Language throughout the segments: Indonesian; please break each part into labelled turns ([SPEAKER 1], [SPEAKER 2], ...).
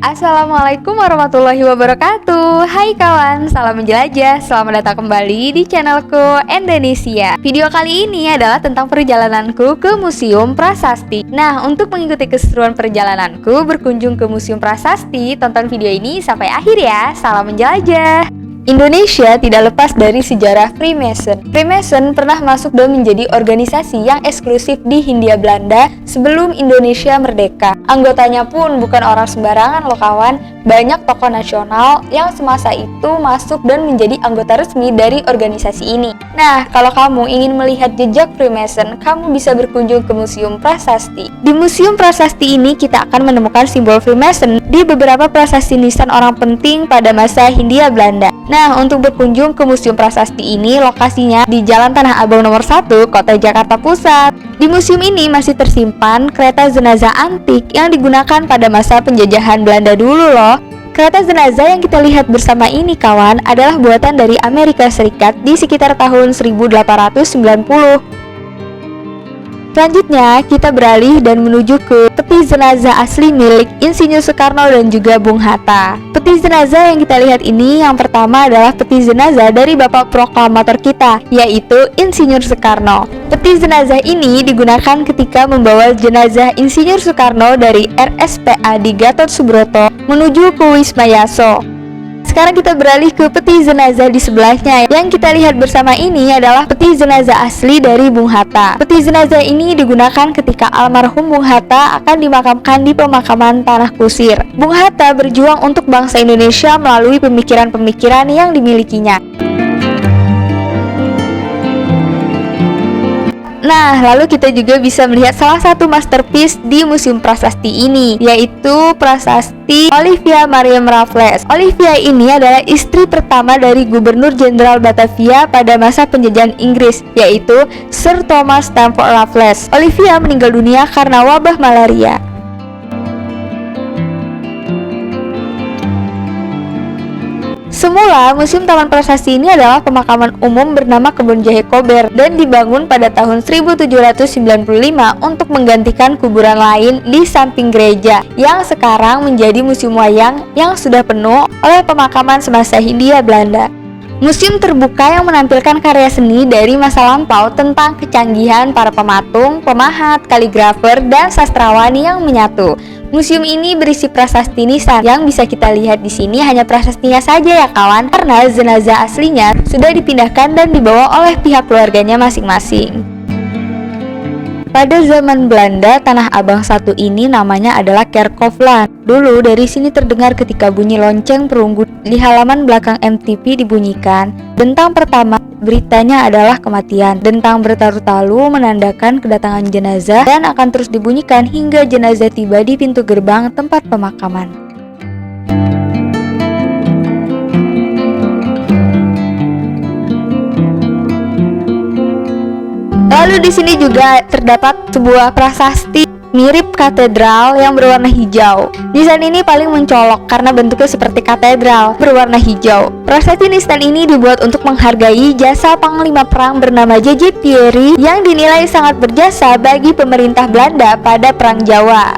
[SPEAKER 1] Assalamualaikum warahmatullahi wabarakatuh. Hai kawan, salam menjelajah. Selamat datang kembali di channelku Indonesia. Video kali ini adalah tentang perjalananku ke Museum Prasasti. Nah, untuk mengikuti keseruan perjalananku berkunjung ke Museum Prasasti, tonton video ini sampai akhir ya. Salam menjelajah. Indonesia tidak lepas dari sejarah Freemason. Freemason pernah masuk dan menjadi organisasi yang eksklusif di Hindia Belanda sebelum Indonesia merdeka. Anggotanya pun bukan orang sembarangan loh kawan. Banyak tokoh nasional yang semasa itu masuk dan menjadi anggota resmi dari organisasi ini. Nah, kalau kamu ingin melihat jejak Freemason, kamu bisa berkunjung ke Museum Prasasti. Di Museum Prasasti ini kita akan menemukan simbol Freemason di beberapa prasasti nisan orang penting pada masa Hindia Belanda. Nah, untuk berkunjung ke Museum Prasasti ini, lokasinya di Jalan Tanah Abang nomor 1, Kota Jakarta Pusat. Di museum ini masih tersimpan kereta jenazah antik yang digunakan pada masa penjajahan Belanda dulu loh. Kereta jenazah yang kita lihat bersama ini kawan adalah buatan dari Amerika Serikat di sekitar tahun 1890. Selanjutnya, kita beralih dan menuju ke peti jenazah asli milik Insinyur Soekarno dan juga Bung Hatta. Peti jenazah yang kita lihat ini yang pertama adalah peti jenazah dari Bapak Proklamator kita, yaitu Insinyur Soekarno. Peti jenazah ini digunakan ketika membawa jenazah Insinyur Soekarno dari RSPA di Gatot Subroto menuju ke Wisma Yaso. Sekarang kita beralih ke peti jenazah di sebelahnya. Yang kita lihat bersama ini adalah peti jenazah asli dari Bung Hatta. Peti jenazah ini digunakan ketika almarhum Bung Hatta akan dimakamkan di pemakaman Tanah Kusir. Bung Hatta berjuang untuk bangsa Indonesia melalui pemikiran-pemikiran yang dimilikinya. Nah, lalu kita juga bisa melihat salah satu masterpiece di Museum Prasasti ini, yaitu Prasasti Olivia Mariam Raffles. Olivia ini adalah istri pertama dari Gubernur Jenderal Batavia pada masa penjajahan Inggris, yaitu Sir Thomas Stamford Raffles. Olivia meninggal dunia karena wabah malaria. Semula, Museum Taman Prasasti ini adalah pemakaman umum bernama Kebun Jahe Kober dan dibangun pada tahun 1795 untuk menggantikan kuburan lain di samping gereja yang sekarang menjadi museum wayang yang sudah penuh oleh pemakaman semasa Hindia Belanda. Museum terbuka yang menampilkan karya seni dari masa lampau tentang kecanggihan para pematung, pemahat, kaligrafer, dan sastrawan yang menyatu. Museum ini berisi prasasti nisan. Yang bisa kita lihat di sini hanya prasastinya saja ya kawan, karena jenazah aslinya sudah dipindahkan dan dibawa oleh pihak keluarganya masing-masing. Pada zaman Belanda, Tanah Abang 1 ini namanya adalah Kerkhoffsland. Dulu dari sini terdengar ketika bunyi lonceng perunggu di halaman belakang MTV dibunyikan. Dentang pertama beritanya adalah kematian. Dentang bertalu-talu menandakan kedatangan jenazah dan akan terus dibunyikan hingga jenazah tiba di pintu gerbang tempat pemakaman. Lalu di sini juga terdapat sebuah prasasti mirip katedral yang berwarna hijau. Nisan ini paling mencolok karena bentuknya seperti katedral berwarna hijau. Prasasti nisan ini dibuat untuk menghargai jasa panglima perang bernama J.J. Pierre yang dinilai sangat berjasa bagi pemerintah Belanda pada Perang Jawa.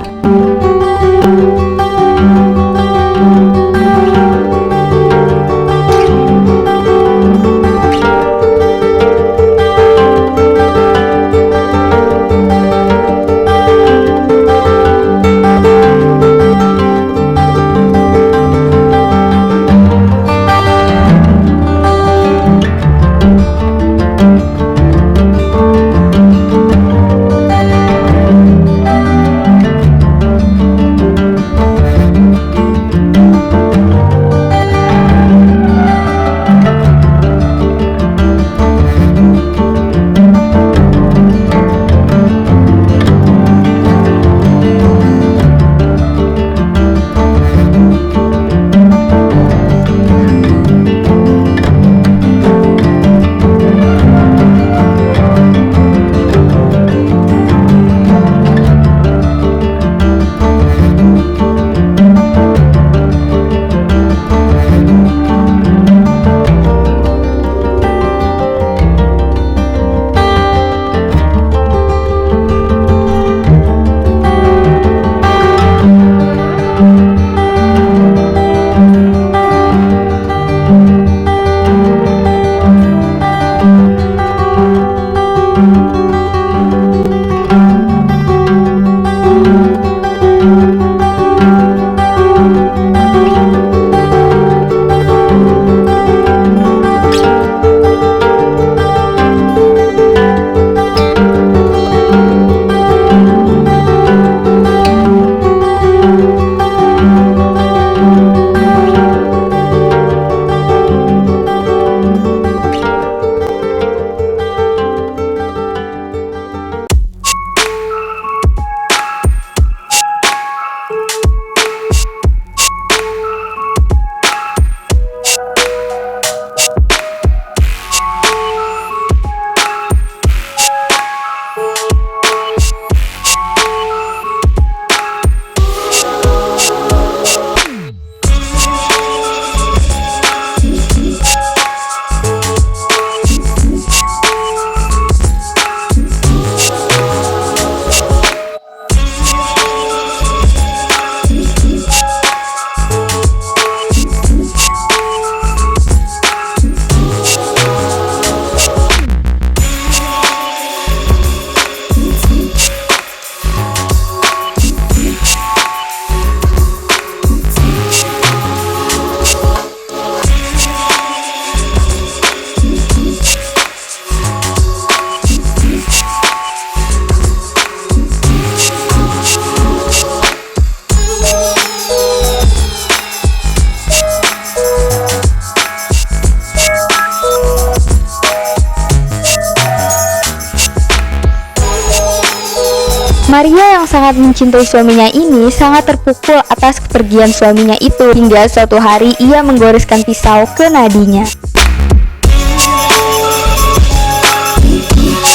[SPEAKER 1] Maria yang sangat mencintai suaminya ini sangat terpukul atas kepergian suaminya itu, hingga suatu hari ia menggoreskan pisau ke nadinya.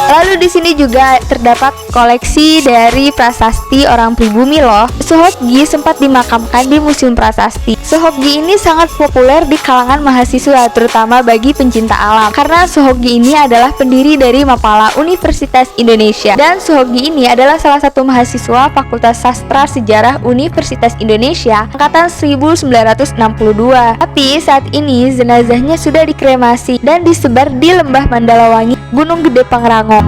[SPEAKER 1] Lalu di sini juga terdapat koleksi dari prasasti orang pribumi loh. Sohotgi sempat dimakamkan di Museum Prasasti. Sohotgi ini sangat populer di kalangan mahasiswa, terutama bagi pencinta alam, karena Sohotgi ini adalah pendiri dari Mapala Universitas Indonesia. Dan Sohotgi ini adalah salah satu mahasiswa Fakultas Sastra Sejarah Universitas Indonesia angkatan 1962. Tapi saat ini jenazahnya sudah dikremasi dan disebar di Lembah Mandalawangi, Gunung Gede Pangrango.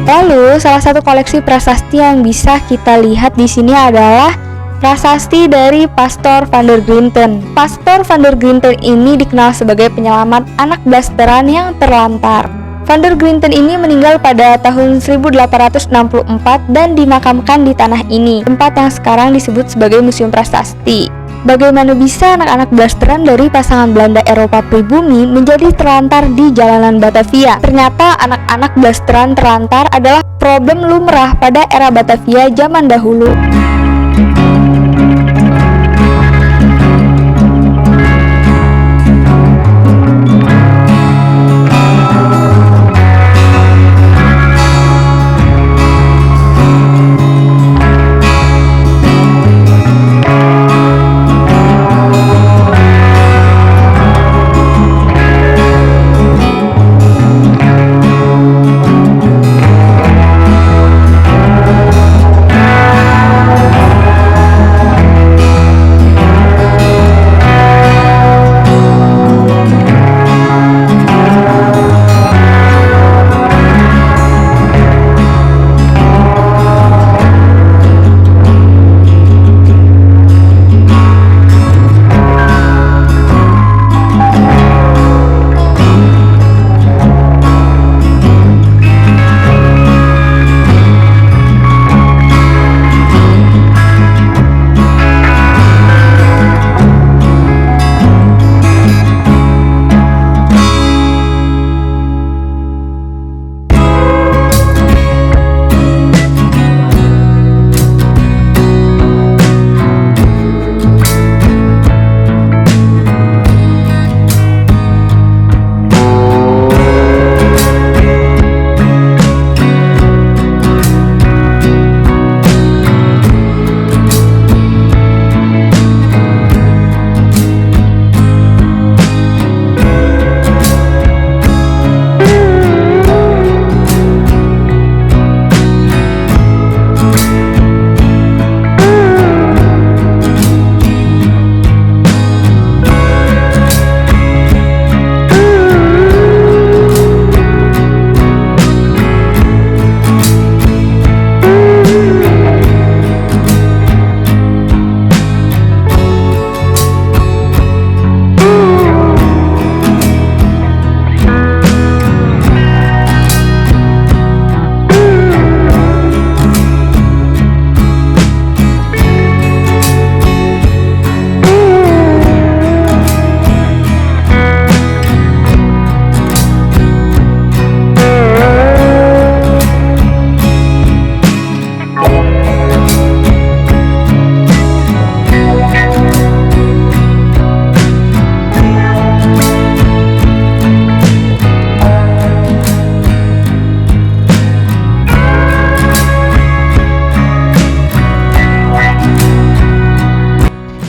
[SPEAKER 1] Lalu, salah satu koleksi prasasti yang bisa kita lihat di sini adalah prasasti dari Pastor van der Grinten. Pastor van der Grinten ini dikenal sebagai penyelamat anak blasteran yang terlantar. Van der Grinten ini meninggal pada tahun 1864 dan dimakamkan di tanah ini, tempat yang sekarang disebut sebagai Museum Prasasti. Bagaimana bisa anak-anak blasteran dari pasangan Belanda Eropa pribumi menjadi terlantar di jalanan Batavia? Ternyata anak-anak blasteran terlantar adalah problem lumrah pada era Batavia zaman dahulu.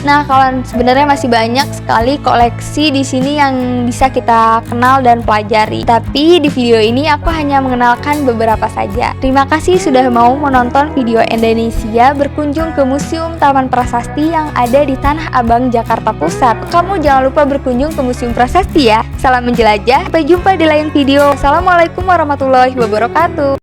[SPEAKER 2] Nah, kawan, sebenarnya masih banyak sekali koleksi di sini yang bisa kita kenal dan pelajari. Tapi di video ini aku hanya mengenalkan beberapa saja. Terima kasih sudah mau menonton video Indonesia berkunjung ke Museum Taman Prasasti yang ada di Tanah Abang, Jakarta Pusat. Kamu jangan lupa berkunjung ke Museum Prasasti ya. Salam menjelajah, sampai jumpa di lain video. Assalamualaikum warahmatullahi wabarakatuh.